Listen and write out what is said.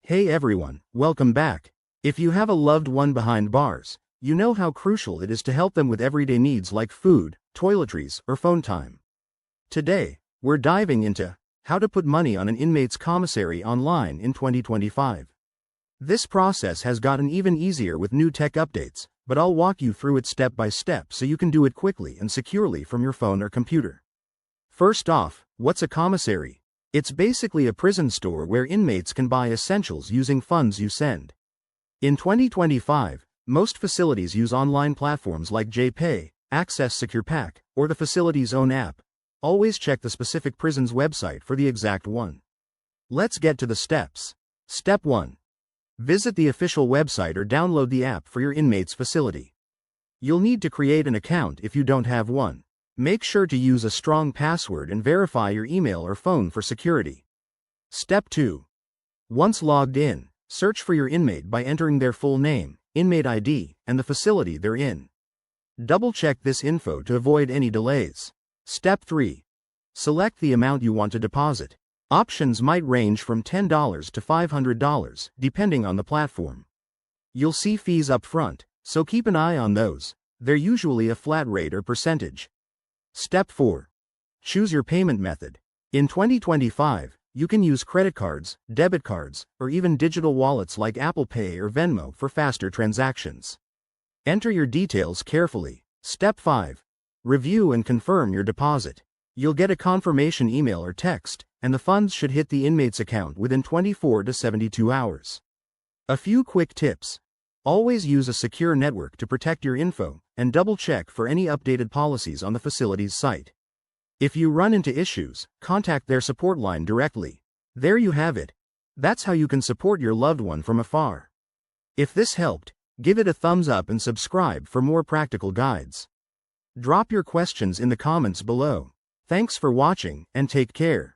Hey everyone, welcome back. If you have a loved one behind bars, you know how crucial it is to help them with everyday needs like food, toiletries, or phone time. Today, we're diving into how to put money on an inmate's commissary online in 2025. This process has gotten even easier with new tech updates, but I'll walk you through it step by step so you can do it quickly and securely from your phone or computer. First off, what's a commissary? It's basically a prison store where inmates can buy essentials using funds you send. In 2025, most facilities use online platforms like JPay, Access SecurePack, or the facility's own app. Always check the specific prison's website for the exact one. Let's get to the steps. Step 1. Visit the official website or download the app for your inmate's facility. You'll need to create an account if you don't have one. Make sure to use a strong password and verify your email or phone for security. Step 2. Once logged in, search for your inmate by entering their full name, inmate ID, and the facility they're in. Double-check this info to avoid any delays. Step 3. Select the amount you want to deposit. Options might range from $10 to $500, depending on the platform. You'll see fees up front, so keep an eye on those. They're usually a flat rate or percentage. Step 4. Choose your payment method. In 2025, you can use credit cards, debit cards, or even digital wallets like Apple Pay or Venmo for faster transactions. Enter your details carefully. Step 5. Review and confirm your deposit. You'll get a confirmation email or text, and the funds should hit the inmate's account within 24 to 72 hours. A few quick tips. Always use a secure network to protect your info, and double-check for any updated policies on the facility's site. If you run into issues, contact their support line directly. There you have it. That's how you can support your loved one from afar. If this helped, give it a thumbs up and subscribe for more practical guides. Drop your questions in the comments below. Thanks for watching, and take care.